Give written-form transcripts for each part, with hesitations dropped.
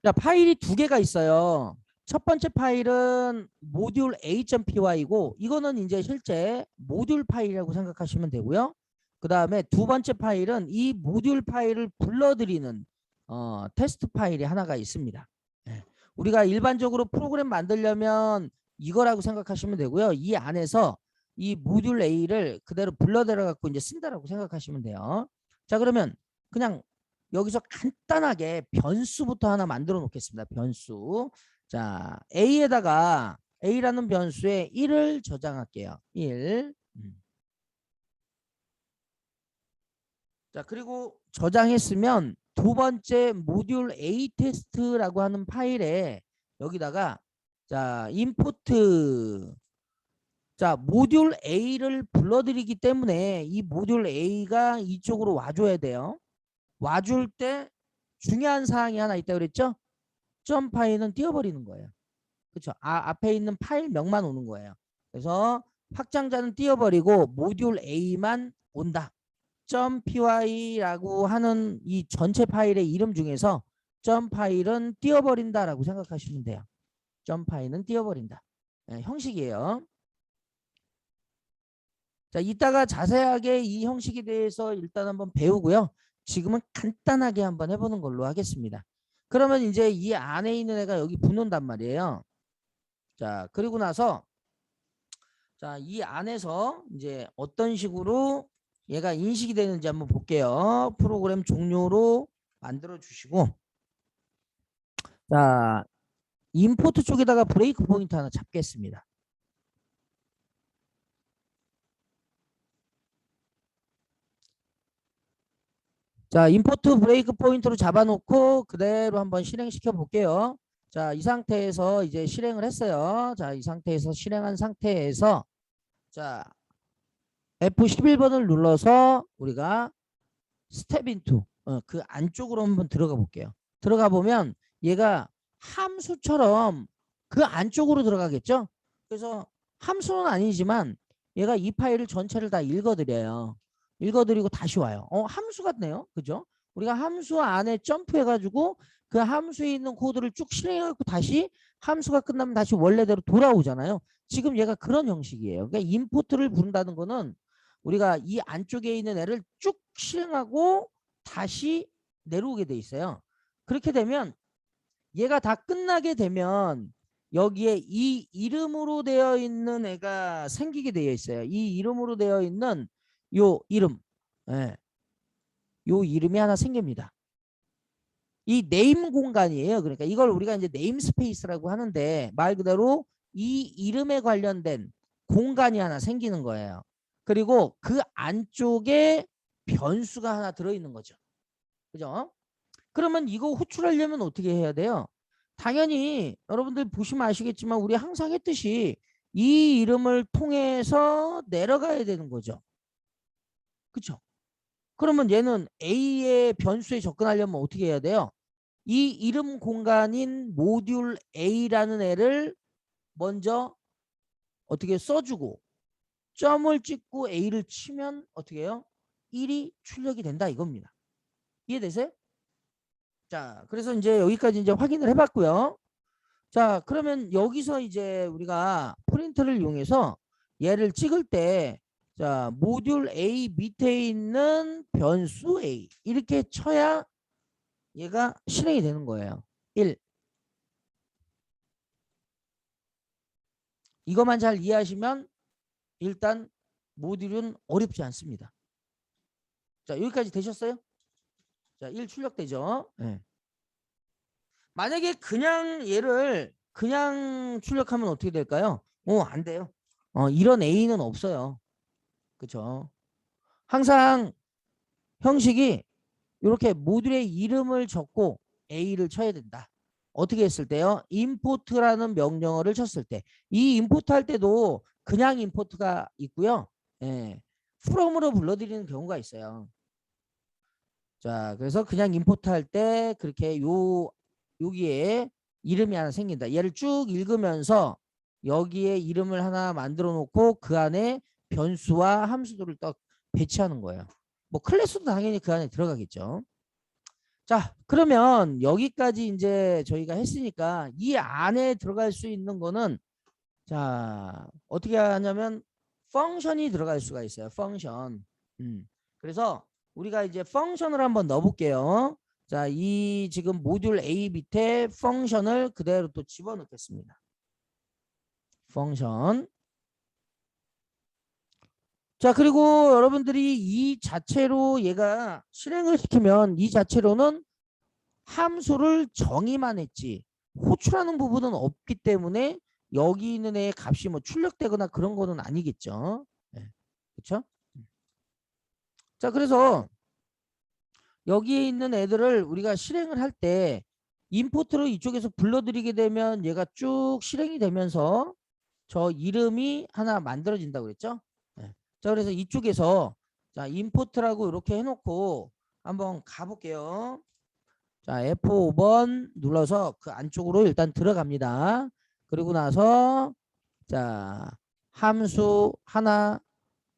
자, 파일이 두 개가 있어요. 첫 번째 파일은 모듈 a.py이고 이거는 이제 실제 모듈 파일이라고 생각하시면 되고요. 그 다음에 두 번째 파일은 이 모듈 파일을 불러들이는 테스트 파일이 하나가 있습니다. 네. 우리가 일반적으로 프로그램 만들려면 이거라고 생각하시면 되고요. 이 안에서 이 모듈 A를 그대로 불러들여 갖고 이제 쓴다라고 생각하시면 돼요. 자, 그러면 그냥 여기서 간단하게 변수부터 하나 만들어 놓겠습니다. 변수. 자, A라는 변수에 1을 저장할게요. 1. 자, 그리고 저장했으면 두 번째 모듈 A 테스트라고 하는 파일에 여기다가 자, 임포트 자, 모듈 A를 불러들이기 때문에 이 모듈 A가 이쪽으로 와줘야 돼요. 와줄 때 중요한 사항이 하나 있다고 그랬죠? 점 파일은 띄워버리는 거예요. 그렇죠? 앞에 있는 파일명만 오는 거예요. 그래서 확장자는 띄워버리고 모듈 A만 온다. .py라고 하는 이 전체 파일의 이름 중에서 점 파일은 띄워버린다라고 생각하시면 돼요. 점 파일은 띄워버린다. 네, 형식이에요. 자, 이따가 자세하게 이 형식에 대해서 일단 한번 배우고요. 지금은 간단하게 한번 해보는 걸로 하겠습니다. 그러면 이제 이 안에 있는 애가 여기 붙는단 말이에요. 자, 그리고 나서 자, 이 안에서 이제 어떤 식으로 얘가 인식이 되는지 한번 볼게요. 프로그램 종료로 만들어 주시고 자, 임포트 쪽에다가 브레이크 포인트 하나 잡겠습니다. 자, 임포트 브레이크 포인트로 잡아놓고 그대로 한번 실행시켜 볼게요. 자, 이 상태에서 이제 실행을 했어요. 자, 이 상태에서 실행한 상태에서 자, F11번을 눌러서 우리가 스텝 인투 그 안쪽으로 한번 들어가 볼게요. 들어가 보면 얘가 함수처럼 그 안쪽으로 들어가겠죠. 그래서 함수는 아니지만 얘가 이 파일을 전체를 다 읽어드려요. 읽어드리고 다시 와요. 함수 같네요. 그죠? 우리가 함수 안에 점프해가지고 그 함수에 있는 코드를 쭉 실행해갖고 다시 함수가 끝나면 다시 원래대로 돌아오잖아요. 지금 얘가 그런 형식이에요. 그러니까 임포트를 부른다는 거는 우리가 이 안쪽에 있는 애를 쭉 실행하고 다시 내려오게 돼 있어요. 그렇게 되면 얘가 다 끝나게 되면 여기에 이 이름으로 되어 있는 애가 생기게 되어 있어요. 이 이름으로 되어 있는 요 이름, 예, 요 이름이 하나 생깁니다. 이 네임 공간이에요. 그러니까 이걸 우리가 이제 네임 스페이스라고 하는데 말 그대로 이 이름에 관련된 공간이 하나 생기는 거예요. 그리고 그 안쪽에 변수가 하나 들어있는 거죠. 그죠? 그러면 이거 호출하려면 어떻게 해야 돼요? 당연히 여러분들 보시면 아시겠지만 우리 항상 했듯이 이 이름을 통해서 내려가야 되는 거죠. 그렇죠? 그러면 얘는 A의 변수에 접근하려면 어떻게 해야 돼요? 이 이름 공간인 모듈 A라는 애를 먼저 어떻게 써주고 점을 찍고 A를 치면 어떻게 해요? 1이 출력이 된다 이겁니다. 이해되세요? 자, 그래서 이제 여기까지 이제 확인을 해봤고요. 자, 그러면 여기서 이제 우리가 프린터를 이용해서 얘를 찍을 때 자, 모듈 A 밑에 있는 변수 A 이렇게 쳐야 얘가 실행이 되는 거예요. 1. 이것만 잘 이해하시면 일단 모듈은 어렵지 않습니다. 자, 여기까지 되셨어요? 자, 1 출력되죠? 네. 만약에 그냥 얘를 그냥 출력하면 어떻게 될까요? 안 돼요. 이런 A는 없어요. 그렇죠? 항상 형식이 이렇게 모듈의 이름을 적고 A를 쳐야 된다. 어떻게 했을 때요? 임포트라는 명령어를 쳤을 때 이 임포트 할 때도 그냥 임포트가 있고요. 예, from으로 불러들이는 경우가 있어요. 자, 그래서 그냥 임포트 할 때 그렇게 여기에 이름이 하나 생긴다. 얘를 쭉 읽으면서 여기에 이름을 하나 만들어 놓고 그 안에 변수와 함수들을 딱 배치하는 거예요. 뭐 클래스도 당연히 그 안에 들어가겠죠. 자, 그러면 여기까지 이제 저희가 했으니까 이 안에 들어갈 수 있는 거는 자, 어떻게 하냐면 펑션이 들어갈 수가 있어요. 펑션. 그래서 우리가 이제 펑션을 한번 넣어 볼게요. 자, 이 지금 모듈 A 밑에 펑션을 그대로 또 집어넣겠습니다. 펑션. 자, 그리고 여러분들이 이 자체로 얘가 실행을 시키면 이 자체로는 함수를 정의만 했지 호출하는 부분은 없기 때문에 여기 있는 애의 값이 뭐 출력되거나 그런 거는 아니겠죠. 네. 그렇죠? 자, 그래서 여기에 있는 애들을 우리가 실행을 할 때 임포트로 이쪽에서 불러들이게 되면 얘가 쭉 실행이 되면서 저 이름이 하나 만들어진다고 그랬죠. 네. 자, 그래서 이쪽에서 자 임포트라고 이렇게 해놓고 한번 가볼게요. 자, F5번 눌러서 그 안쪽으로 일단 들어갑니다. 그리고 나서 자 함수 하나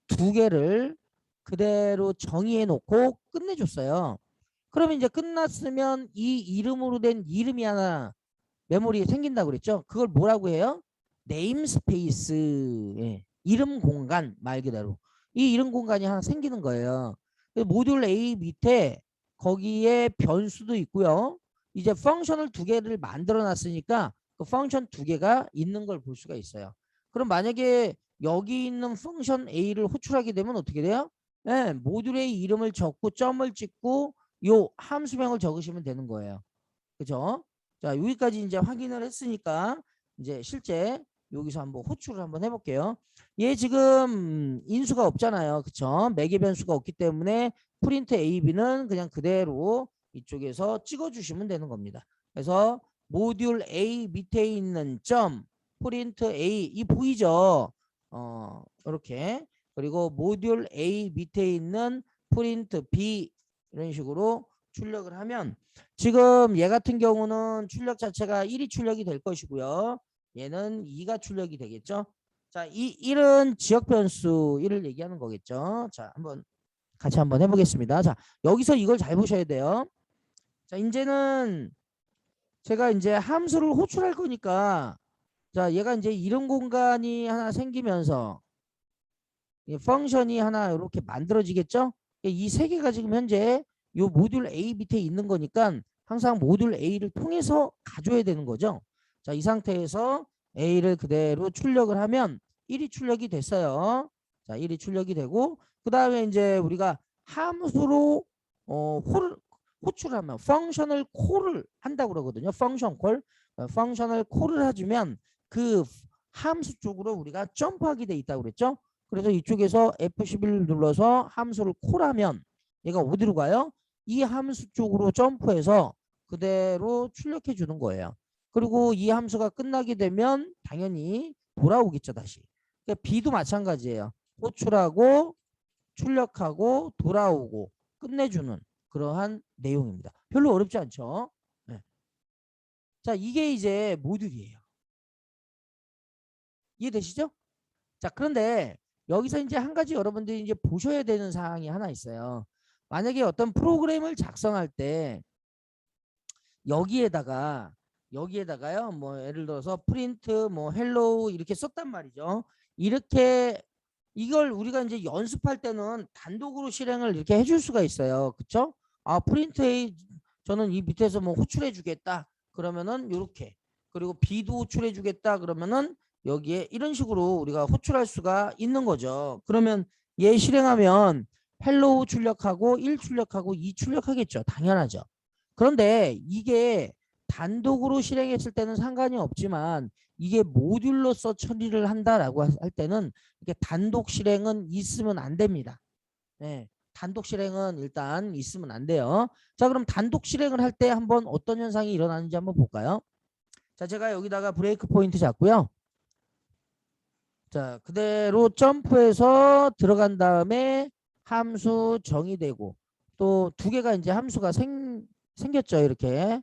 두 개를 그대로 정의해 놓고 끝내줬어요. 그러면 이제 끝났으면 이 이름으로 된 이름이 하나 메모리에 생긴다고 그랬죠. 그걸 뭐라고 해요? 네임스페이스. 예. 이름 공간 말 그대로. 이 이름 공간이 하나 생기는 거예요. 모듈 A 밑에 거기에 변수도 있고요. 이제 펑션을 두 개를 만들어 놨으니까 그 펑션 두 개가 있는 걸 볼 수가 있어요. 그럼 만약에 여기 있는 펑션 A를 호출하게 되면 어떻게 돼요? 예, 모듈의 이름을 적고 점을 찍고 요 함수명을 적으시면 되는 거예요. 그죠? 자, 여기까지 이제 확인을 했으니까 이제 실제 여기서 한번 호출을 한번 해볼게요. 얘 지금 인수가 없잖아요. 그쵸? 매개 변수가 없기 때문에 프린트 AB는 그냥 그대로 이쪽에서 찍어주시면 되는 겁니다. 그래서 모듈 A 밑에 있는 점 프린트 A 이 보이죠? 이렇게 그리고 모듈 A 밑에 있는 프린트 B 이런 식으로 출력을 하면 지금 얘 같은 경우는 출력 자체가 1이 출력이 될 것이고요. 얘는 2가 출력이 되겠죠. 자, 이 1은 지역 변수 1을 얘기하는 거겠죠. 자, 한번 같이 한번 해보겠습니다. 자, 여기서 이걸 잘 보셔야 돼요. 자, 이제는 제가 이제 함수를 호출할 거니까 자, 얘가 이제 이름 공간이 하나 생기면서 펑션이 하나 이렇게 만들어지겠죠. 이 세 개가 지금 현재 요 모듈 A 밑에 있는 거니까 항상 모듈 A를 통해서 가져야 되는 거죠. 자, 이 상태에서 A를 그대로 출력을 하면 1이 출력이 됐어요. 자, 1이 출력이 되고 그 다음에 이제 우리가 함수로 호출하면 펑션을 콜을 한다고 그러거든요. 펑션 콜. 펑션을 콜을 해주면 그 함수 쪽으로 우리가 점프하게 돼 있다고 그랬죠. 그래서 이쪽에서 F11을 눌러서 함수를 콜하면 얘가 어디로 가요? 이 함수 쪽으로 점프해서 그대로 출력해 주는 거예요. 그리고 이 함수가 끝나게 되면 당연히 돌아오겠죠, 다시. 그러니까 B도 마찬가지예요. 호출하고 출력하고 돌아오고 끝내주는 그러한 내용입니다. 별로 어렵지 않죠? 네. 자, 이게 이제 모듈이에요. 이해되시죠? 자, 그런데 여기서 이제 한 가지 여러분들이 이제 보셔야 되는 사항이 하나 있어요. 만약에 어떤 프로그램을 작성할 때 여기에다가요 뭐 예를 들어서 프린트 뭐 헬로우 이렇게 썼단 말이죠. 이렇게 이걸 우리가 이제 연습할 때는 단독으로 실행을 이렇게 해줄 수가 있어요. 그쵸? 아, 프린트에 저는 이 밑에서 뭐 호출해 주겠다 그러면은 요렇게, 그리고 B도 호출해 주겠다 그러면은 여기에 이런 식으로 우리가 호출할 수가 있는 거죠. 그러면 얘 실행하면 헬로우 출력하고 1 출력하고 2 출력하겠죠. 당연하죠. 그런데 이게 단독으로 실행했을 때는 상관이 없지만 이게 모듈로서 처리를 한다라고 할 때는 이게 단독 실행은 있으면 안 됩니다. 네, 단독 실행은 일단 있으면 안 돼요. 자, 그럼 단독 실행을 할 때 한번 어떤 현상이 일어나는지 한번 볼까요? 자, 제가 여기다가 브레이크 포인트 잡고요. 자, 그대로 점프해서 들어간 다음에 함수 정의되고 또 두 개가 이제 함수가 생겼죠. 이렇게.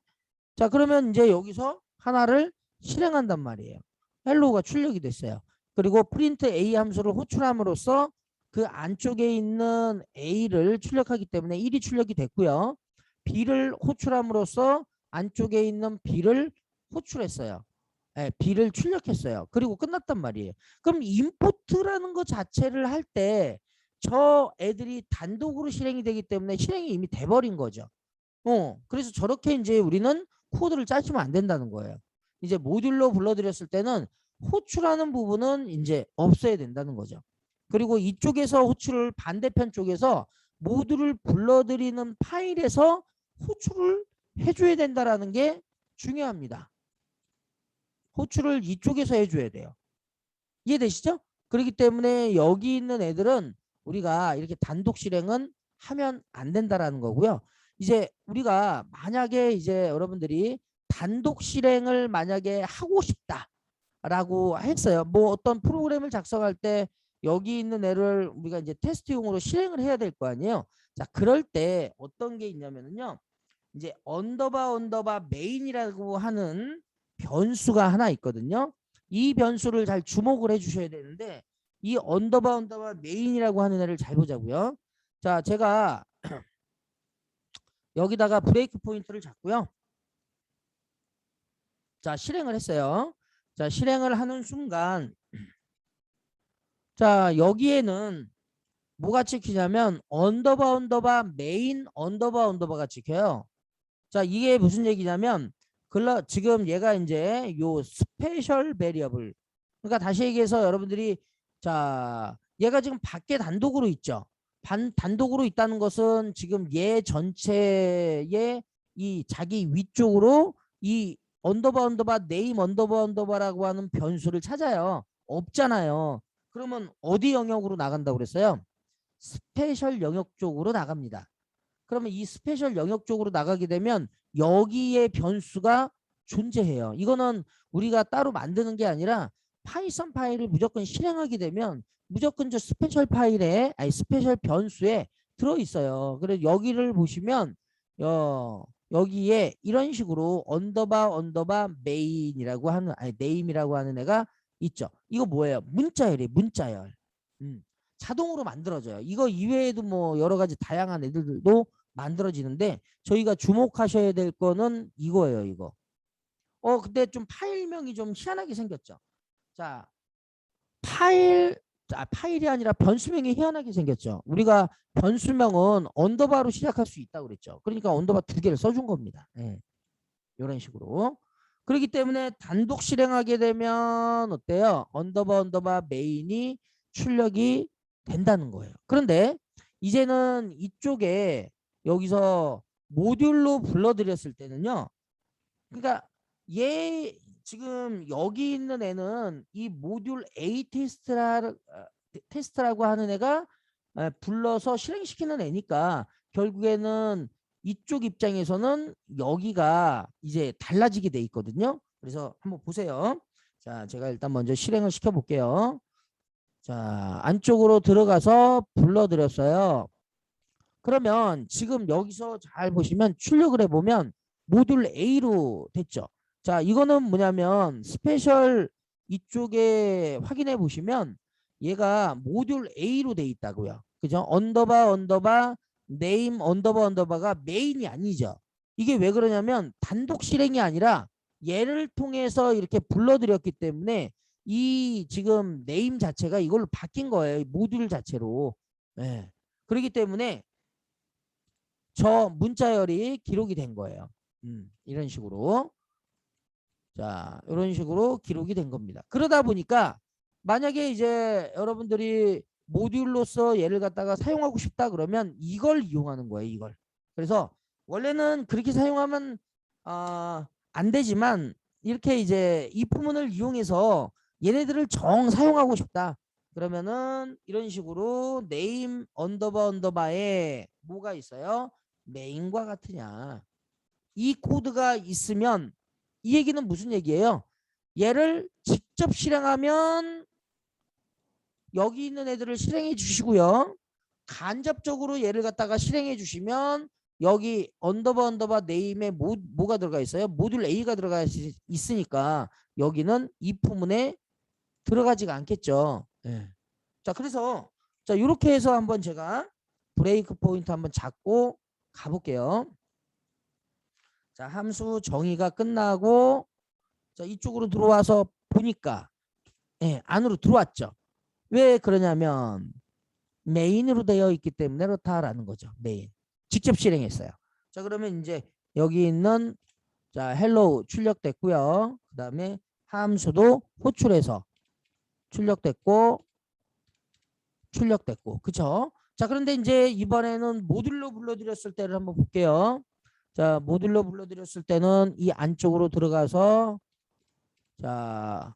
자, 그러면 이제 여기서 하나를 실행한단 말이에요. 헬로우가 출력이 됐어요. 그리고 프린트 A 함수를 호출함으로써 그 안쪽에 있는 A를 출력하기 때문에 1이 출력이 됐고요. B를 호출함으로써 안쪽에 있는 B를 호출했어요. 예, B를 출력했어요. 그리고 끝났단 말이에요. 그럼 인포트라는 것 자체를 할 때 저 애들이 단독으로 실행이 되기 때문에 실행이 이미 돼버린 거죠. 그래서 저렇게 이제 우리는 코드를 짜시면 안 된다는 거예요. 이제 모듈로 불러들였을 때는 호출하는 부분은 이제 없어야 된다는 거죠. 그리고 이쪽에서 호출을 반대편 쪽에서 모듈을 불러들이는 파일에서 호출을 해줘야 된다라는 게 중요합니다. 호출을 이쪽에서 해줘야 돼요. 이해되시죠? 그렇기 때문에 여기 있는 애들은 우리가 이렇게 단독 실행은 하면 안 된다라는 거고요. 이제 우리가 만약에 이제 여러분들이 단독 실행을 만약에 하고 싶다라고 했어요. 뭐 어떤 프로그램을 작성할 때 여기 있는 애를 우리가 이제 테스트용으로 실행을 해야 될 거 아니에요. 자, 그럴 때 어떤 게 있냐면요. 이제 언더바 메인이라고 하는 변수가 하나 있거든요. 이 변수를 잘 주목을 해 주셔야 되는데 이 언더바 메인이라고 하는 애를 잘 보자고요. 자, 제가 여기다가 브레이크 포인트를 잡고요. 자, 실행을 했어요. 자, 실행을 하는 순간 자, 여기에는 뭐가 찍히냐면 언더바 메인 언더바가 찍혀요. 자, 이게 무슨 얘기냐면 지금 얘가 이제 요 스페셜 베리어블, 그러니까 다시 얘기해서 여러분들이 자, 얘가 지금 밖에 단독으로 있죠. 단독으로 있다는 것은 지금 얘 전체의 이 자기 위쪽으로 이 언더바 네임 언더바라고 하는 변수를 찾아요. 없잖아요. 그러면 어디 영역으로 나간다고 그랬어요? 스페셜 영역 쪽으로 나갑니다. 그러면 이 스페셜 영역 쪽으로 나가게 되면 여기에 변수가 존재해요. 이거는 우리가 따로 만드는 게 아니라 파이썬 파일을 무조건 실행하게 되면 무조건 저 스페셜 파일에 아니 스페셜 변수에 들어 있어요. 그래서 여기를 보시면 여기에 이런 식으로 언더바 메인이라고 하는 아니 네임이라고 하는 애가 있죠. 이거 뭐예요? 문자열이에요. 문자열. 자동으로 만들어져요. 이거 이외에도 뭐 여러 가지 다양한 애들도 만들어지는데 저희가 주목하셔야 될 거는 이거예요. 이거. 근데 좀 파일명이 좀 희한하게 생겼죠. 자, 파일이 아니라 변수명이 희한하게 생겼죠. 우리가 변수명은 언더바로 시작할 수 있다고 그랬죠. 그러니까 언더바 2개를 써준 겁니다. 네. 이런 식으로. 그렇기 때문에 단독 실행하게 되면 어때요? 언더바 메인이 출력이 된다는 거예요. 그런데 이제는 이쪽에 여기서 모듈로 불러들였을 때는요. 그러니까 얘 지금 여기 있는 애는 이 모듈 A 테스트라고 하는 애가 불러서 실행시키는 애니까 결국에는 이쪽 입장에서는 여기가 이제 달라지게 돼 있거든요. 그래서 한번 보세요. 자, 제가 일단 먼저 실행을 시켜 볼게요. 자, 안쪽으로 들어가서 불러드렸어요. 그러면 지금 여기서 잘 보시면 출력을 해보면 모듈 A로 됐죠. 자, 이거는 뭐냐면 스페셜 이쪽에 확인해 보시면 얘가 모듈 A로 돼 있다고요. 그죠? 언더바 네임 언더바가 메인이 아니죠. 이게 왜 그러냐면 단독 실행이 아니라 얘를 통해서 이렇게 불러들였기 때문에 이 지금 네임 자체가 이걸로 바뀐 거예요. 모듈 자체로. 네. 그렇기 때문에 저 문자열이 기록이 된 거예요. 이런 식으로. 자, 이런 식으로 기록이 된 겁니다. 그러다 보니까 만약에 이제 여러분들이 모듈로서 얘를 갖다가 사용하고 싶다 그러면 이걸 이용하는 거예요. 이걸. 그래서 원래는 그렇게 사용하면 안 되지만 이렇게 이제 이 부분을 이용해서 얘네들을 정 사용하고 싶다. 그러면은 이런 식으로 네임 언더바에 뭐가 있어요? 메인과 같으냐. 이 코드가 있으면 이 얘기는 무슨 얘기예요? 얘를 직접 실행하면 여기 있는 애들을 실행해 주시고요. 간접적으로 얘를 갖다가 실행해 주시면 여기 언더바 네임에 뭐가 들어가 있어요? 모듈 A가 들어가 있으니까 여기는 이 부분에 들어가지가 않겠죠. 네. 자, 그래서 자 이렇게 해서 한번 제가 브레이크 포인트 한번 잡고 가볼게요. 자, 함수 정의가 끝나고 자, 이쪽으로 들어와서 보니까 예, 안으로 들어왔죠. 왜 그러냐면 메인으로 되어 있기 때문에 그렇다라는 거죠. 메인. 직접 실행했어요. 자, 그러면 이제 여기 있는 자, 헬로우 출력됐고요. 그다음에 함수도 호출해서 출력됐고 그쵸? 자, 그런데 이제 이번에는 모듈로 불러드렸을 때를 한번 볼게요. 자, 모듈로 불러드렸을 때는 이 안쪽으로 들어가서 자,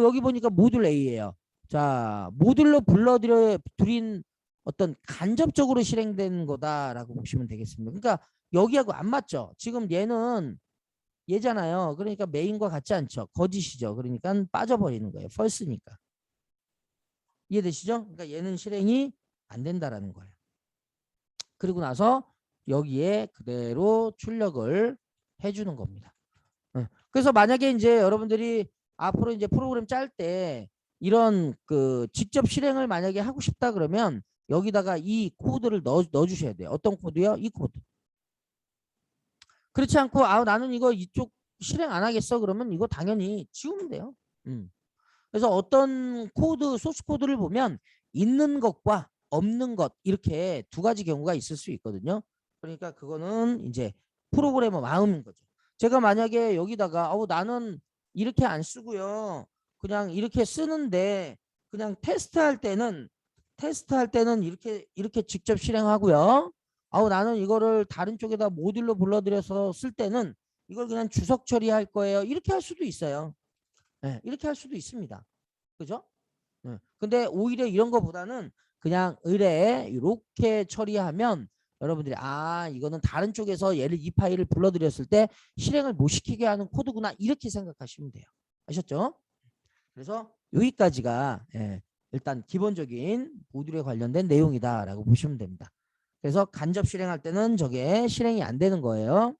여기 보니까 모듈 A예요. 자, 모듈로 불러드린 어떤 간접적으로 실행된 거다라고 보시면 되겠습니다. 그러니까 여기하고 안 맞죠. 지금 얘는 얘잖아요. 그러니까 메인과 같지 않죠. 거짓이죠. 그러니까 빠져버리는 거예요. false니까. 이해되시죠? 그러니까 얘는 실행이 안 된다라는 거예요. 그리고 나서 여기에 그대로 출력을 해주는 겁니다. 그래서 만약에 이제 여러분들이 앞으로 이제 프로그램 짤 때 이런 그 직접 실행을 만약에 하고 싶다 그러면 여기다가 이 코드를 넣어 주셔야 돼요. 어떤 코드요? 이 코드. 그렇지 않고 나는 이거 이쪽 실행 안 하겠어 그러면 이거 당연히 지우면 돼요. 그래서 어떤 코드 소스 코드를 보면 있는 것과 없는 것 이렇게 두 가지 경우가 있을 수 있거든요. 그러니까 그거는 이제 프로그래머 마음인 거죠. 제가 만약에 여기다가 나는 이렇게 안 쓰고요. 그냥 이렇게 쓰는데 그냥 테스트할 때는 이렇게 직접 실행하고요. 나는 이거를 다른 쪽에다 모듈로 불러들여서 쓸 때는 이걸 그냥 주석 처리할 거예요. 이렇게 할 수도 있어요. 네, 이렇게 할 수도 있습니다. 그죠? 네. 근데 오히려 이런 거보다는 그냥 의뢰에 이렇게 처리하면 여러분들이 이거는 다른 쪽에서 얘를 이 파일을 불러들였을 때 실행을 못 시키게 하는 코드구나 이렇게 생각하시면 돼요. 아셨죠? 그래서 여기까지가 일단 기본적인 모듈에 관련된 내용이다라고 보시면 됩니다. 그래서 간접 실행할 때는 저게 실행이 안 되는 거예요.